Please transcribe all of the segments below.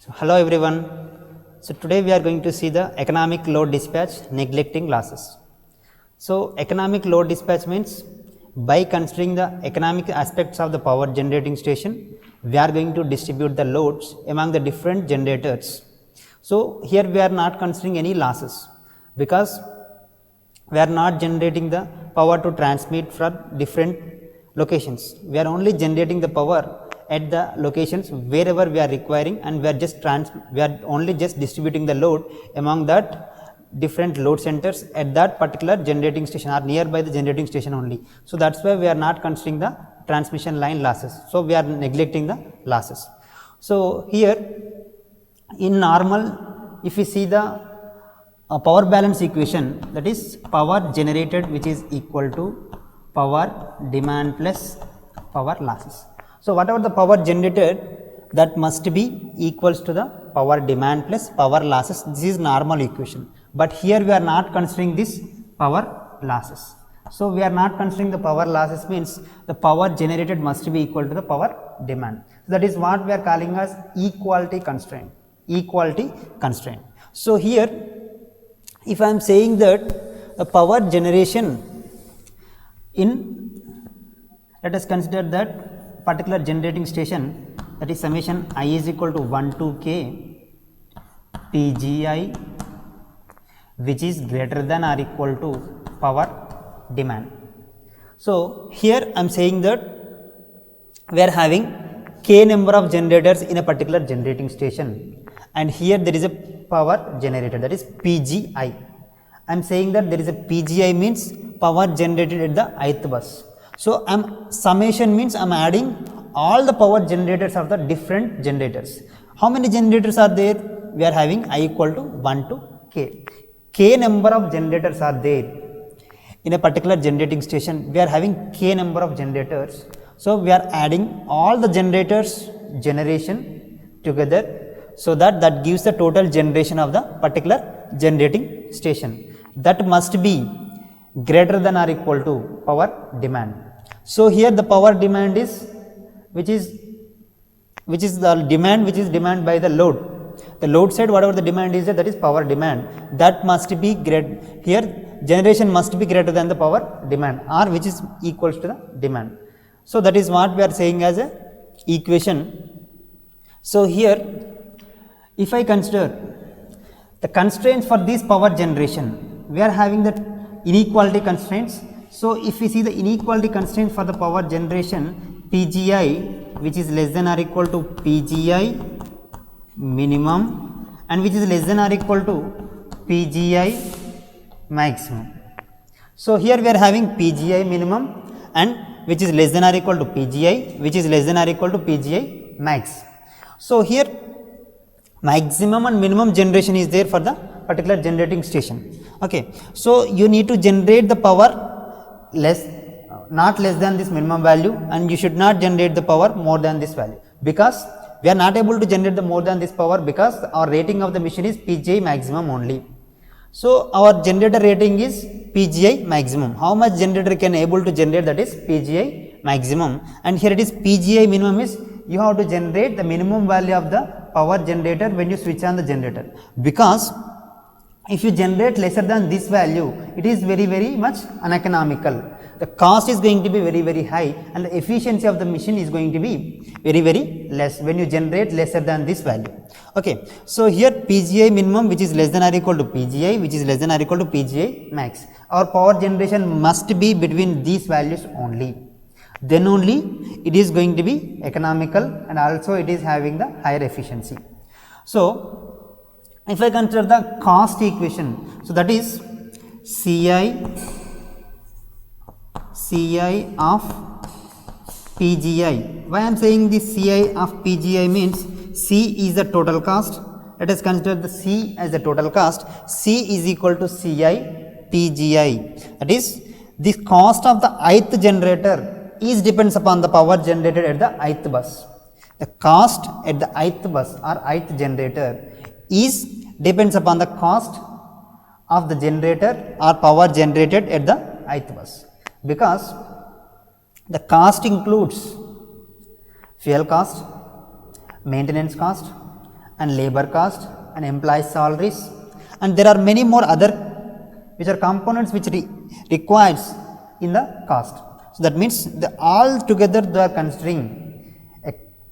Hello everyone. So today we are going to see the economic load dispatch neglecting losses. So economic load dispatch means by considering the economic aspects of the power generating station, we are going to distribute the loads among the different generators. So here we are not considering any losses because we are not generating the power to transmit from different locations. We are only generating the power at the locations wherever we are requiring, and we are only just distributing the load among that different load centers at that particular generating station or nearby the generating station only. So that's why we are not considering the transmission line losses. So we are neglecting the losses. So here in normal, if we see the power balance equation, that is power generated which is equal to power demand plus power losses. So whatever the power generated, that must be equals to the power demand plus power losses. This is normal equation, but here we are not considering this power losses. So we are not considering the power losses means the power generated must be equal to the power demand. So that is what we are calling as equality constraint. Equality constraint. So here if I am saying that the power generation in, let us consider that particular generating station, that is summation I is equal to 1 to k PGI, which is greater than or equal to power demand. So here I am saying that we are having k number of generators in a particular generating station, and here there is a power generated, that is PGI. I am saying that there is a PGI means power generated at the ith bus. So summation means I am adding all the power generators of the different generators. How many generators are there? We are having I equal to 1 to k. K number of generators are there in a particular generating station. We are having k number of generators. So we are adding all the generators generation together, so that gives the total generation of the particular generating station. That must be greater than or equal to power demand. So here the power demand is which is the demand which is demand by the load. The load side, whatever the demand is, that is power demand. That must be great. Here generation must be greater than the power demand, or which is equals to the demand. So that is what we are saying as a equation. So here if I consider the constraints for this power generation, we are having the inequality constraints. So if we see the inequality constraints for the power generation, PGI which is less than or equal to PGI minimum, and which is less than or equal to PGI maximum. So here we are having PGI minimum and which is less than or equal to PGI, which is less than or equal to PGI max. So here maximum and minimum generation is there for the particular generating station. Okay, so you need to generate the power not less than this minimum value, and you should not generate the power more than this value, because we are not able to generate the more than this power because our rating of the machine is PGI maximum only. So our generator rating is PGI maximum. How much generator can able to generate, that is PGI maximum, and here it is PGI minimum is you have to generate the minimum value of the power generator when you switch on the generator, because if you generate lesser than this value, it is very much uneconomical. The cost is going to be very high, and the efficiency of the machine is going to be very less when you generate lesser than this value. Okay, so here PGI minimum which is less than or equal to PGI, which is less than or equal to PGI max. Our power generation must be between these values only. Then only it is going to be economical, and also it is having the higher efficiency. So if I consider the cost equation, so that is CI of PGI. Why I am saying this CI of PGI means C is the total cost. Let us consider the C as the total cost. C is equal to CI PGI. That is, the cost of the ith generator is depends upon the power generated at the ith bus. The cost at the ith bus or ith generator is depends upon the cost of the generator or power generated at the ith bus, because the cost includes fuel cost, maintenance cost, and labor cost and employee salaries, and there are many more other which are components which requires in the cost. So that means all together they are considering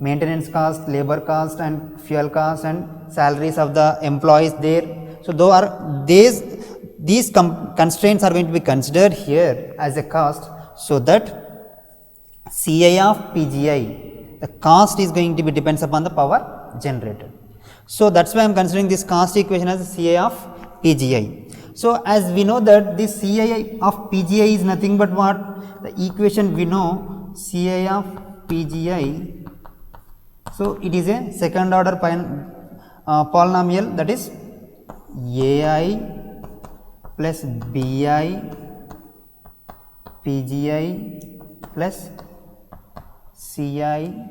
maintenance cost, labor cost and fuel cost and salaries of the employees there. So these constraints are going to be considered here as a cost, so that CI of PGI, the cost is going to be depends upon the power generated. So that's why I am considering this cost equation as CI of PGI. So as we know that this CI of PGI is nothing but what? The equation we know, CI of PGI. So it is a second order polynomial, that is AI plus BI PGI plus CI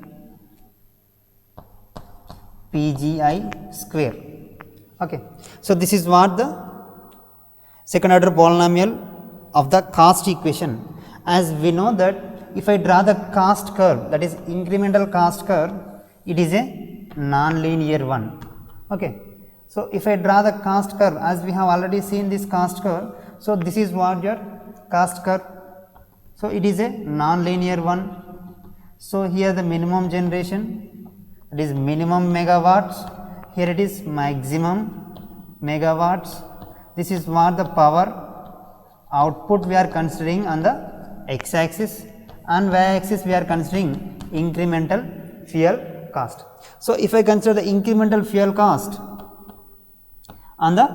PGI square. Okay. So this is what the second order polynomial of the cost equation. As we know that if I draw the cost curve, that is incremental cost curve, it is a non-linear one. Okay. So if I draw the cost curve, as we have already seen this cost curve, so this is what your cost curve. So it is a non-linear one. So here the minimum generation, it is minimum megawatts, here it is maximum megawatts. This is what the power output we are considering on the x-axis, and y-axis we are considering incremental fuel cost. So if I consider the incremental fuel cost on the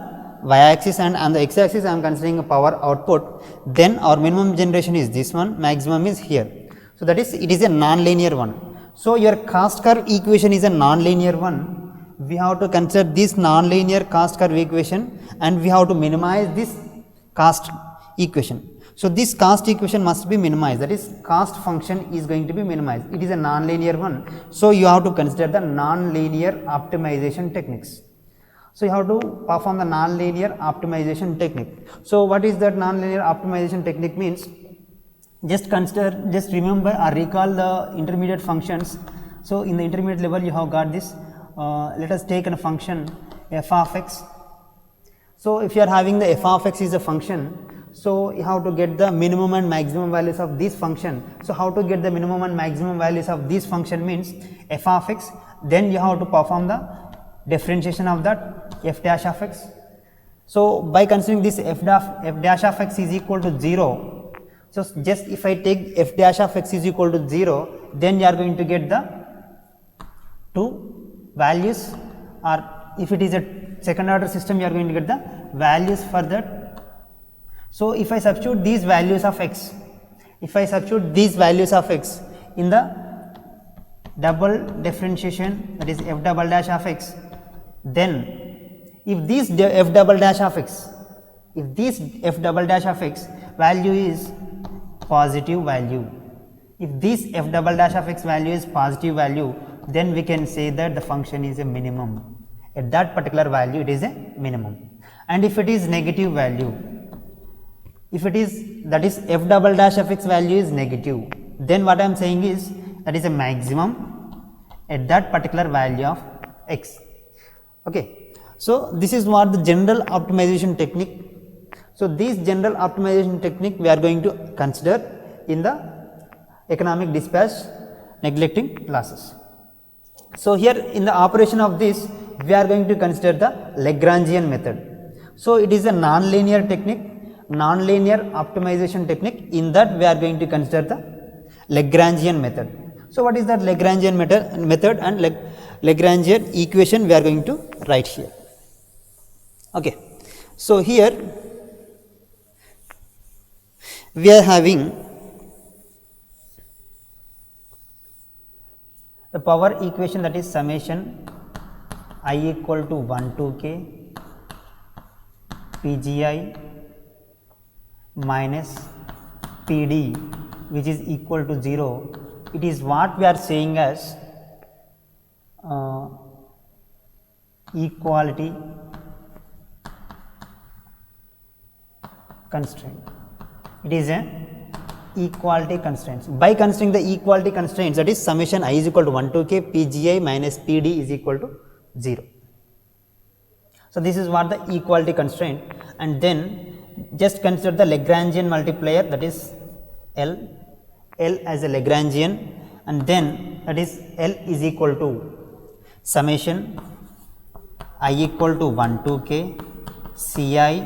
y-axis and on the x-axis I am considering a power output, then our minimum generation is this one, maximum is here. So that is, it is a non-linear one. So your cost curve equation is a non-linear one. We have to consider this non-linear cost curve equation and we have to minimize this cost equation. So this cost equation must be minimized, that is cost function is going to be minimized. It is a non-linear one. So you have to consider the non-linear optimization techniques. So you have to perform the non-linear optimization technique. So what is that non-linear optimization technique means? Just remember or recall the intermediate functions. So in the intermediate level you have got this, let us take a function f of x. So if you are having the f of x is a function, so you have to get the minimum and maximum values of this function. So how to get the minimum and maximum values of this function means f of x, then you have to perform the differentiation of that f dash of x. So by considering this f dash of x is equal to 0, so just if I take f dash of x is equal to 0, then you are going to get the two values, or if it is a second order system you are going to get the values for that. So if I substitute these values of x, in the double differentiation, that is f double dash of x, then if this f double dash of x value is positive value, if this f double dash of x value is positive value, then we can say that the function is a minimum. At that particular value it is a minimum. And if it is negative value, that is f double dash of x value is negative, then what I am saying is that is a maximum at that particular value of x. Okay. So this is what the general optimization technique. So this general optimization technique we are going to consider in the economic dispatch neglecting losses. So here in the operation of this we are going to consider the Lagrangian method. So it is a non-linear technique, non-linear optimization technique. In that we are going to consider the Lagrangian method. So what is that Lagrangian method and Lagrangian equation we are going to write here. Okay. So here we are having the power equation, that is summation I equal to 1 to k PGI minus PD, which is equal to 0. It is what we are saying as equality constraint. It is a equality constraints. By considering the equality constraints, that is summation I is equal to 1 to k PGI minus PD is equal to 0. So this is what the equality constraint, and then just consider the Lagrangian multiplier, that is L as a Lagrangian, and then that is L is equal to summation I equal to 1 to k Ci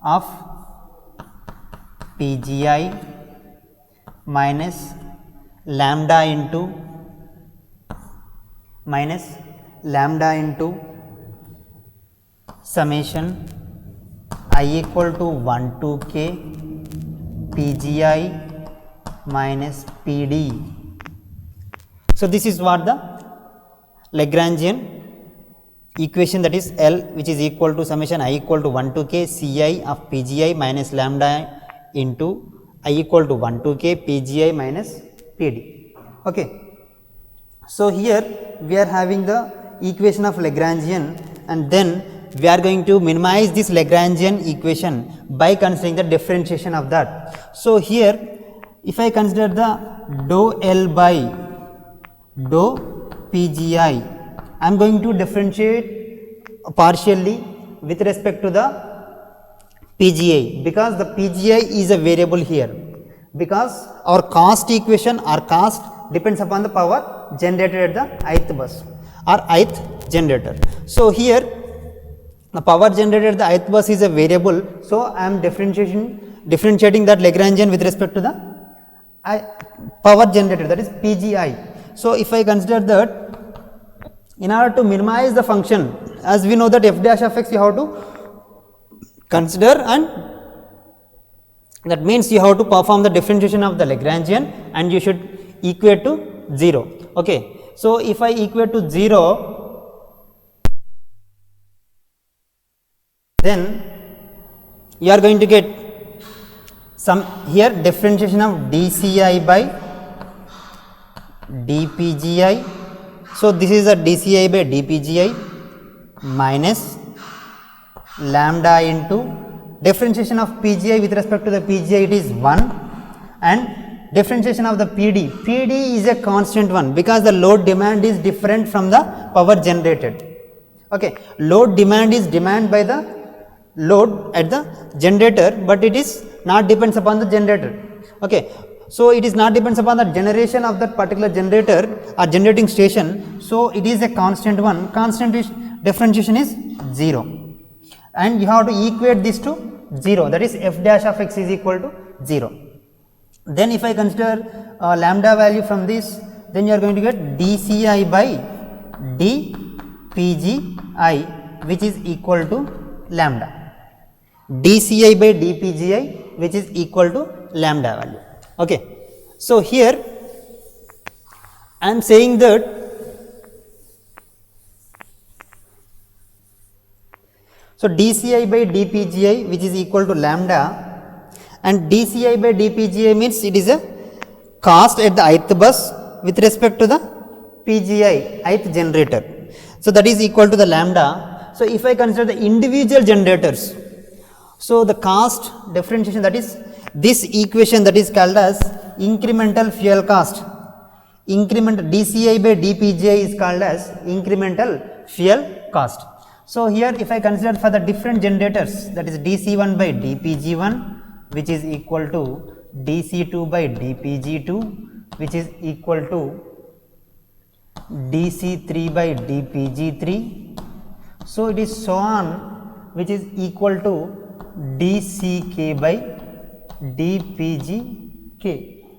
of Pgi minus lambda into summation I equal to 1 to k Pgi minus Pd. So this is what the Lagrangian equation, that is L, which is equal to summation I equal to 1 to k Ci of Pgi minus lambda into I equal to 1 to k Pgi minus Pd. Okay. So here we are having the equation of Lagrangian, and then we are going to minimize this Lagrangian equation by considering the differentiation of that. So here if I consider the dou L by dou Pgi, I am going to differentiate partially with respect to the Pgi, because the Pgi is a variable here, because our cost equation, our cost depends upon the power generated at the ith bus or ith generator. So here the power generated at the ith bus is a variable, so I am differentiating that Lagrangian with respect to the power generated, that is Pgi. So if I consider that, in order to minimize the function, as we know that f dash of x you have to consider, and that means you have to perform the differentiation of the Lagrangian and you should equate to 0. Okay. So if I equate to 0, then you are going to get some here differentiation of dci by dpgi. So this is a dci by dpgi minus lambda into differentiation of Pgi with respect to the Pgi, it is 1, and differentiation of the Pd, Pd is a constant one because the load demand is different from the power generated. Okay. Load demand is demand by the load at the generator, but it is not depends upon the generator. Okay. So it is not depends upon the generation of that particular generator or generating station. So it is a constant one, constant is differentiation is 0. And you have to equate this to 0, that is f dash of x is equal to 0. Then if I consider lambda value from this, then you are going to get dci by dpgi, which is equal to lambda, dci by dpgi, which is equal to lambda value. Okay. So here I am saying that so dci by dpgi, which is equal to lambda, and dci by dpgi means it is a cost at the ith bus with respect to the Pgi, ith generator. So that is equal to the lambda. So if I consider the individual generators, so the cost differentiation, that is this equation, that is called as incremental fuel cost. Incremental dci by dpgi is called as incremental fuel cost. So here if I consider for the different generators, that is dc1 by dpg1, which is equal to dc2 by dpg2, which is equal to dc3 by dpg3. So it is so on, which is equal to dck by dpgk,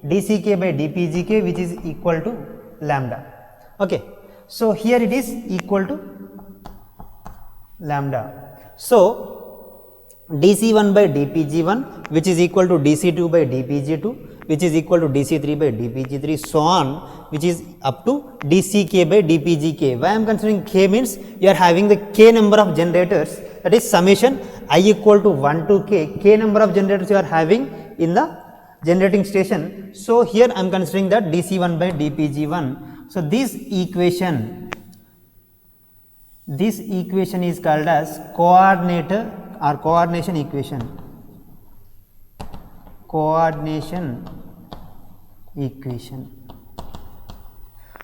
dck by dpgk, which is equal to lambda. Okay. So here it is equal to lambda. So dc1 by dpg1, which is equal to dc2 by dpg2, which is equal to dc3 by dpg3, so on, which is up to dck by dpgk. Why I am considering k means you are having the k number of generators, that is summation I equal to 1 to k number of generators you are having in the generating station. So here I am considering that dc1 by dpg1. So this equation is called as coordinator or coordination equation.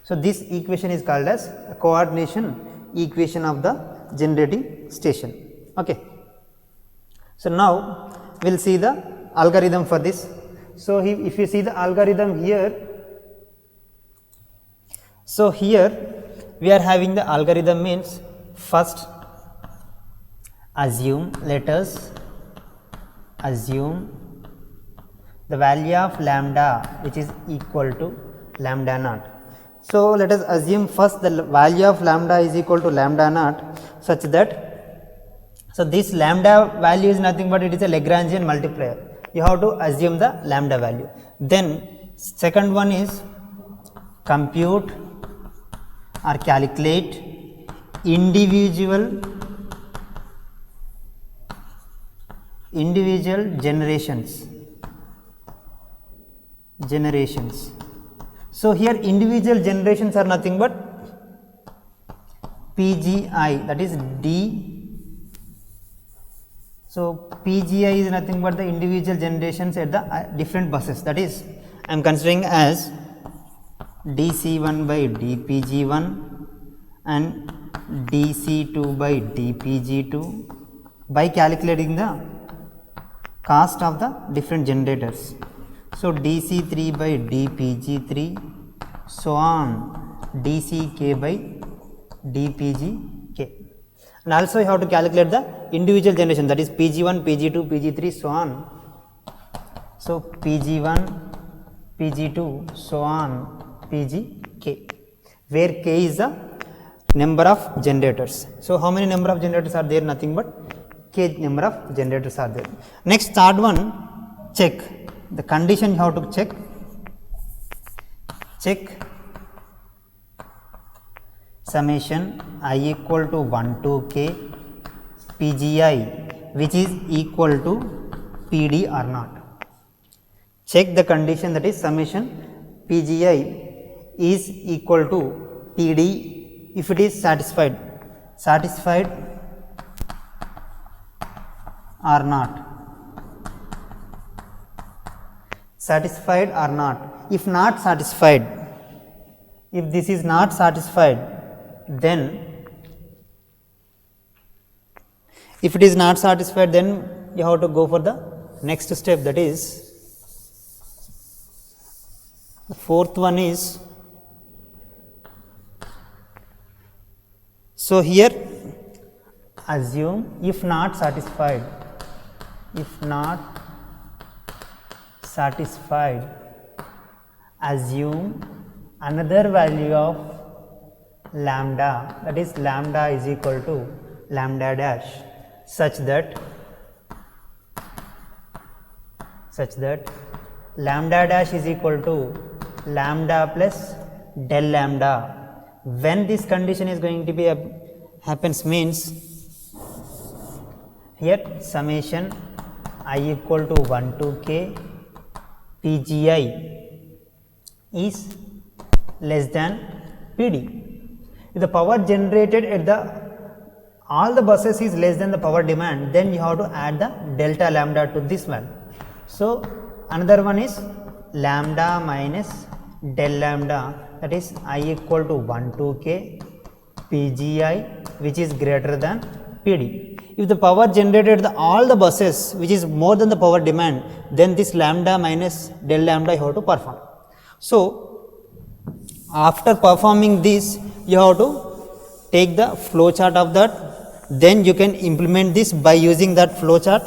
So this equation is called as coordination equation of the generating station. Okay. So, now we will see the algorithm for this. So, if you see the algorithm here, so here we are having the algorithm means first assume, let us assume the value of lambda which is equal to lambda naught. So, let us assume first the value of lambda is equal to lambda naught such that, so this lambda value is nothing but it is a Lagrangian multiplier. You have to assume the lambda value. Then second one is compute or calculate individual generations. So, here individual generations are nothing but PGI, that is D. So, PGI is nothing but the individual generations at the different buses, that is I am considering as DC1 by DPG1 and DC2 by DPG2 by calculating the cost of the different generators. So, DC3 by DPG3, so on DCK by DPGK, and also you have to calculate the individual generation, that is PG1, PG2, PG3, so on. So, PG1, PG2, so on PGK, where K is the number of generators. So, how many number of generators are there? Nothing but K number of generators are there. Next, third one, check the condition. You have to check summation I equal to 1 to K PGI which is equal to PD or not. Check the condition, that is summation PGI is equal to PD if it is satisfied or not. Satisfied or not. If not satisfied, if this is not satisfied, then if it is not satisfied, then you have to go for the next step, that is the fourth one is, so here assume if not satisfied, assume another value of lambda, that is lambda is equal to lambda dash such that lambda dash is equal to lambda plus del lambda. When this condition is going to be happens means here summation I equal to 1 to K PGI is less than PD. If the power generated at all the buses is less than the power demand, then you have to add the delta lambda to this one. So, another one is lambda minus del lambda, that is I equal to 1 to K PGI which is greater than PD. If the power generated at all the buses which is more than the power demand, then this lambda minus del lambda you have to perform. So, after performing this, you have to take the flow chart of that, then you can implement this by using that flow chart.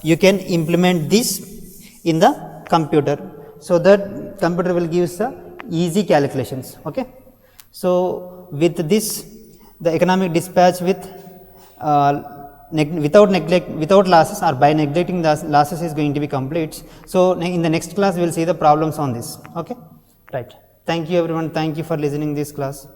You can implement this in the computer, so that computer will give us the easy calculations. Okay. So, with this the economic dispatch with without losses or by neglecting the losses is going to be complete. So, in the next class we will see the problems on this. Okay. Right. Thank you everyone. Thank you for listening this class.